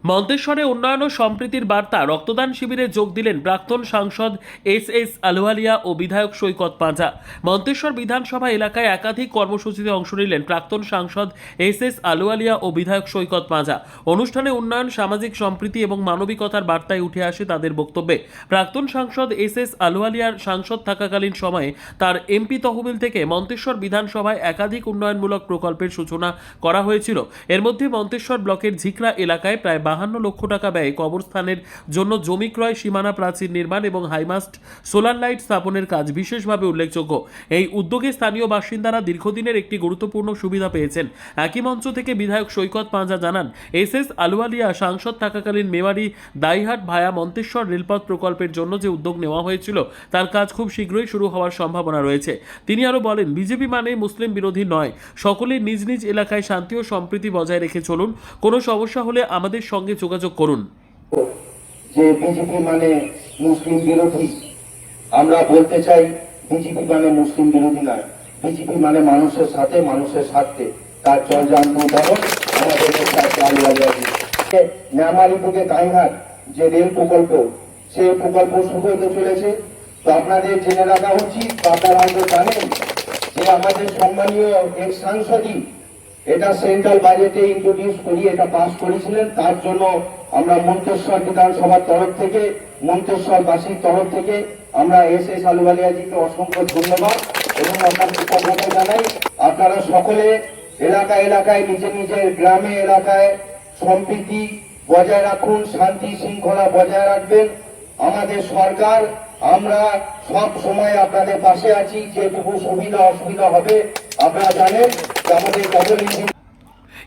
মন্তেশ্বরে উন্নয়ন ও সম্প্রীতির বার্তা রক্তদান শিবিরে যোগ দিলেন প্রাক্তন সাংসদ এস আলুওয়ালিয়া ও বিধায়ক সৈকত পাঁজা। মন্তেশ্বর বিধানসভা এলাকায় একাধিক কর্মসূচিতে অংশ নিলেন প্রাক্তন সাংসদ এস আলুওয়ালিয়া ও বিধায়ক সৈকত পাঁজা। অনুষ্ঠানে উন্নয়ন, সামাজিক সম্প্রীতি এবং মানবিকতার বার্তায় উঠে আসে তাদের বক্তব্যে। প্রাক্তন সাংসদ এস আলুওয়ালিয়ার সাংসদ থাকাকালীন সময়ে তার এমপি তহবিল থেকে মন্তেশ্বর বিধানসভায় একাধিক উন্নয়নমূলক প্রকল্পের সূচনা করা হয়েছিল। এর মধ্যে মন্তেশ্বর ব্লকের ঝিকরা এলাকায় প্রায় 52 লক্ষ টাকা ব্যয়ে কবরস্থানের জন্য জমি ক্রয়, সীমানা প্রাচীর নির্মাণ এবং হাইমাস্ট সোলার লাইট স্থাপনের কাজ বিশেষভাবে উল্লেখযোগ্য। এই উদ্যোগে স্থানীয় বাসিন্দারা দীর্ঘদিনের একটি গুরুত্বপূর্ণ সুবিধা পেয়েছেন। একই মঞ্চ থেকে বিধায়ক সৈকত পাঁজা জানান, এস আলুওয়ালিয়া সাংসদ থাকাকালীন মেমারি দাইহাট ভায়া মন্তেশ্বর রেলপথ প্রকল্পের জন্য যে উদ্যোগ নেওয়া হয়েছিল তার কাজ খুব শীঘ্রই শুরু হওয়ার সম্ভাবনা রয়েছে। তিনি আরও বলেন, বিজেপি মানে মুসলিম বিরোধী নয়, সকলে নিজ নিজ এলাকায় শান্তি ও সম্প্রীতি বজায় রেখে চলুন। কোনো সমস্যা হলে আমাদের সঙ্গে যোগাযোগ করুন। যে বিজেপি মানে মুসলিম বিরোধী, আমরা বলতে চাই বিজেপি মানে মুসলিম বিরোধী নয়, বিজেপি মানে মানুষের সাথে, মানুষের স্বার্থে। তার জলজান্ত উদাহরণ আমাদের ন্যামালি থেকে গাইঘাট যে রেল প্রকল্প, সেই প্রকল্প শুরু হতে চলেছে। তো আপনাদের জেনে রাখা উচিত, আপনারা হয়তো জানেন যে আমাদের সম্মানীয় এক সাংসদই এটা সেন্ট্রাল বাজেটে ইন্ট্রোডিউস করিয়ে এটা পাস করেছিলেন। তার জন্য আমরা মন্তেশ্বর বিধানসভার তরফ থেকে, মন্তেশ্বরবাসীর তরফ থেকে আমরা এস আলুওয়ালিয়াজিকে অসংখ্য ধন্যবাদ এবং আপনার কৃতজ্ঞতা জানাই। আপনারা সকলে এলাকায় এলাকায়, নিজের নিজের গ্রামে এলাকায় সম্প্রীতি বজায় রাখুন, শান্তি শৃঙ্খলা বজায় রাখবেন। আমাদের সরকার, আমরা সব সময় আপনাদের পাশে আছি। যেটুকু সুবিধা অসুবিধা হবে আপনারা জানেন যে আমাদের ডবল ইঞ্জিন।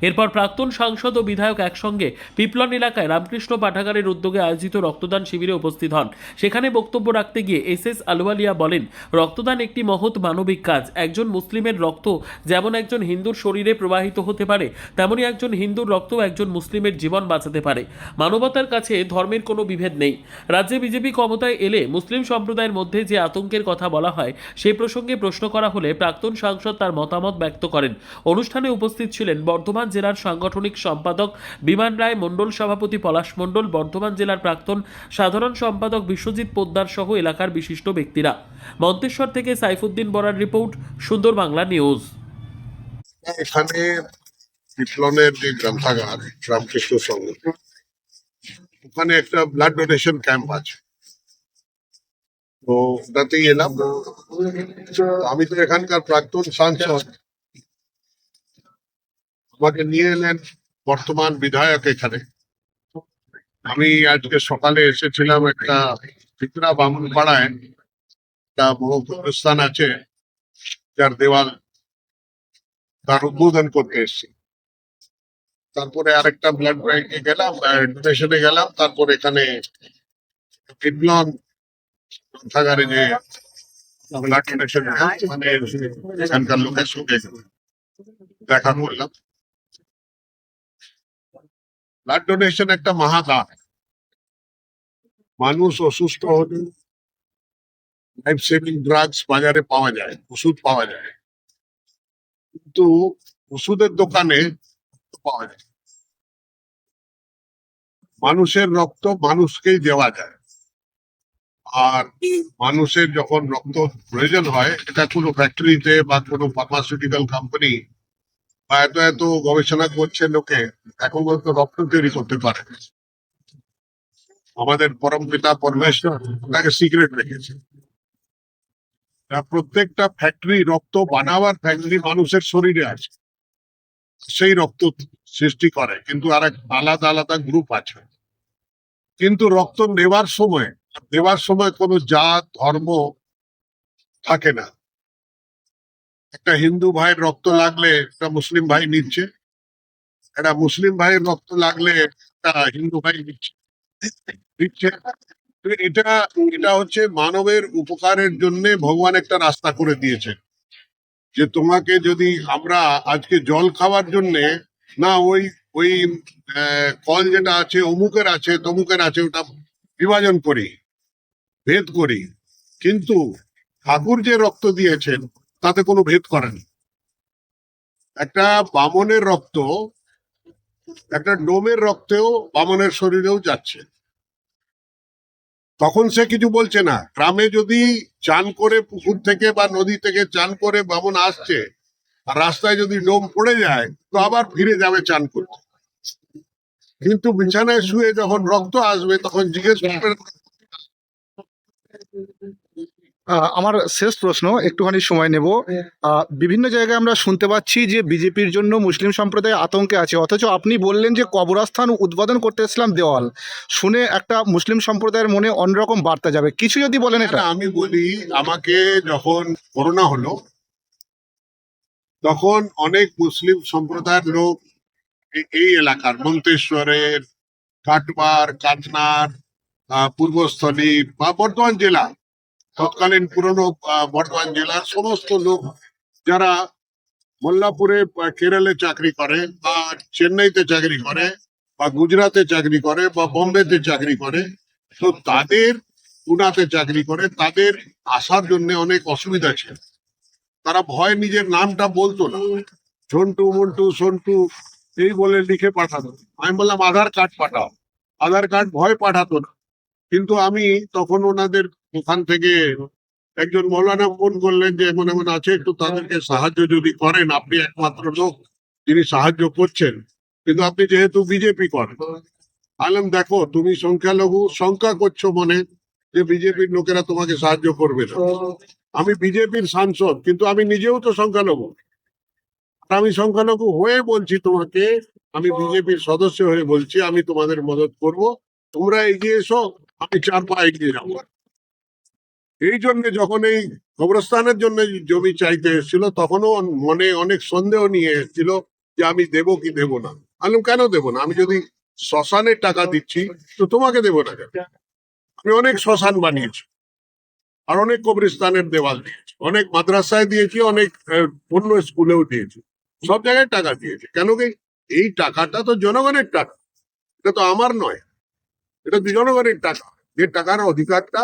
এরপর প্রাক্তন সাংসদ ও বিধায়ক একসঙ্গে পিপলন এলাকায় রামকৃষ্ণ পাঠাগারের উদ্যোগে আয়োজিত রক্তদান শিবিরে উপস্থিত হন। সেখানে বক্তব্য রাখতে গিয়ে এস আলুওয়ালিয়া বলেন, রক্তদান একটি মহৎ মানবিক কাজ। একজন মুসলিমের রক্ত যেমন একজন হিন্দুর শরীরে প্রবাহিত হতে পারে, তেমনি একজন হিন্দুর রক্ত একজন মুসলিমের জীবন বাঁচাতে পারে। মানবতার কাছে ধর্মের কোনো বিভেদ নেই। রাজ্যে বিজেপি ক্ষমতায় এলে মুসলিম সম্প্রদায়ের মধ্যে যে আতঙ্কের কথা বলা হয়, সেই প্রসঙ্গে প্রশ্ন করা হলে প্রাক্তন সাংসদ তার মতামত ব্যক্ত করেন। অনুষ্ঠানে উপস্থিত ছিলেন বর্ধমান জেলার সাংগঠনিক সম্পাদক বিমান রায় মণ্ডল, সভাপতি পলাশ মণ্ডল, বর্ধমান জেলার প্রাক্তন সাধারণ সম্পাদক বিশ্বজিৎ পোদ্দার সহ এলাকার বিশিষ্ট ব্যক্তিরা। মন্তেশ্বর থেকে সাইফুদ্দিন বরার রিপোর্ট, সুন্দর বাংলা নিউজ। এখানে পিপলনের যে গ্রন্থাগার রামকৃষ্ণ সংঘ, ওখানে একটা ব্লাড ডোনেশন ক্যাম্প আছে, তো ওটাতেই এলাম। আমি তো এখানকার প্রাক্তন সাংসদ, আমাকে নিয়ে এলেন বর্তমান বিধায়ক এখানে। আমি আজকে সকালে এসেছিলাম একটা ত্রিপুরা বামুন পাড়ায় একটা বড় কবরস্থান আছে, যার দেওয়াল তার উদ্বোধন করতে এসেছি। তারপরে আরেকটা ব্লাড ব্যাংকে গেলাম, ডোনেশনে গেলাম। তারপর এখানে পিপলন গ্রন্থাগারে যে ব্লাড ডোনেশন, মানে এখানকার লোকের সঙ্গে দেখা করলাম। ব্লাড ডোনেশন একটা মহাদান। মানুষ অসুস্থ হলে লাইফ সেভিং ড্রাগস বাজারে পাওয়া যায়, ওষুধ পাওয়া যায়, কিন্তু ওষুধের দোকানে পাওয়া যায়। মানুষের রক্ত মানুষকেই দেওয়া যায়, আর মানুষের যখন রক্ত প্রয়োজন হয়, এটা কোনো ফ্যাক্টরিতে বা কোনো ফার্মাসিউটিক্যাল কোম্পানি বা এত এত গবেষণা করছে লোকে, এখন পর্যন্ত রক্ত তৈরি করতে পারে। আমাদের পরম পিতা পরমেশ্বর তাকে সিক্রেট রেখেছে। প্রত্যেকটা ফ্যাক্টরি, রক্ত বানাবার ফ্যাক্টরি মানুষের শরীরে আছে, সেই রক্ত সৃষ্টি করে, কিন্তু আর এক আলাদা আলাদা গ্রুপ আছে। কিন্তু রক্ত দেওয়ার সময় কোনো জাত ধর্ম থাকে না। একটা হিন্দু ভাইয়ের রক্ত লাগলে একটা মুসলিম ভাই নিচ্ছে, একটা মুসলিম ভাইয়ের রক্ত লাগলে একটা হিন্দু ভাই নিচ্ছে। এটা এটা হচ্ছে মানবের উপকারের জন্য ভগবান একটা রাস্তা করে দিয়েছে, যে তোমাকে যদি আমরা আজকে জল খাওয়ার জন্য না ওই ওই কল যেটা আছে অমুকের আছে তমুকের আছে, ওটা বিভাজন করি, ভেদ করি, কিন্তু ঠাকুর যে রক্ত দিয়েছেন তাতে কোনো ভেদ করেন। একটা বামনের রক্ত একটা ডোমের রক্তেও বামনের শরীরেও যাচ্ছে। তখন সে কিছু বলছে না। গ্রামে যদি চান করে পুকুর থেকে বা নদী থেকে চান করে বামন আসছে আর রাস্তায় যদি ডোম পড়ে যায় তো আবার ফিরে যাবে চান করতে। কিন্তু বিছানায় শুয়ে যখন রক্ত আসবে তখন জিজ্ঞেস করবে, আমার শেষ প্রশ্ন, একটুখানি সময় নেব। বিভিন্ন জায়গায় আমরা শুনতে পাচ্ছি যে বিজেপির জন্য মুসলিম সম্প্রদায় আতঙ্কে আছে, অথচ আপনি বললেন যে কবরস্থান উদ্বোধন করতে এসেছিলাম দেওয়াল, শুনে একটা মুসলিম সম্প্রদায়ের মনে অন্যরকম বার্তা যাবে, কিছু যদি বলেন এটা। না, আমি বলি, আমাকে যখন করোনা হলো তখন অনেক মুসলিম সম্প্রদায়ের লোক এই এলাকার মন্তেশ্বরের, কাটবার, কাটনার, পূর্বস্থলী বা বর্ধমান জেলা, তৎকালীন পুরনো বর্ধমান জেলার সমস্ত লোক যারা মোল্লাপুরে বা কেরলে চাকরি করে বা চেন্নাইতে চাকরি করে বা গুজরাটে চাকরি করে বা বোম্বেতে চাকরি করে, তো তাদের পুনাতে চাকরি করে, তাদের আসার জন্য অনেক অসুবিধা ছিল। তারা ভয় নিজের নামটা বলতো না, ঝন্টু মন্টু সন্টু এই বলে লিখে পাঠাতো। আমি বললাম আধার কার্ড পাঠাও, আধার কার্ড ভয় পাঠাতো না। কিন্তু আমি তখন ওনাদের ওখান থেকে একজন মৌলানা ফোন করলেন যে এমন এমন আছে, একটু তাদেরকে সাহায্য যদি করেন, আপনি একমাত্র লোক যিনি সাহায্য করছেন, কিন্তু আপনি যেহেতু বিজেপি করেন। আলম, দেখো, তুমি সংখ্যালঘু, শঙ্কা করছো মনে যে বিজেপির লোকেরা তোমাকে সাহায্য করবে না। আমি বিজেপির সাংসদ, কিন্তু আমি নিজেও তো সংখ্যালঘু। আর আমি সংখ্যালঘু হয়ে বলছি তোমাকে, আমি বিজেপির সদস্য হয়ে বলছি, আমি তোমাদের মদত করব, তোমরা এগিয়ে এসো, আমি 4 পা এগিয়ে যাবো। এই জন্য যখন এই কবরস্থানের জন্য জমি চাইতে এসেছিল তখনও মনে অনেক সন্দেহ নিয়ে এসেছিল যে আমি দেব কি দেব না। আমি কেন দেব না? আমি যদি শ্মশানের টাকা দিচ্ছি তো তোমাকে দেবো না কেন? আমি অনেক শ্মশান বানিয়েছি আর অনেক কবরস্থানের দেওয়াল দিয়েছি, অনেক মাদ্রাসায় দিয়েছি, অনেক অন্য স্কুলেও দিয়েছি, সব জায়গায় টাকা দিয়েছি। কেন কি? এই টাকাটা তো জনগণের টাকা, এটা তো আমার নয়, এটা তো জনগণের টাকা। যে টাকার অধিকারটা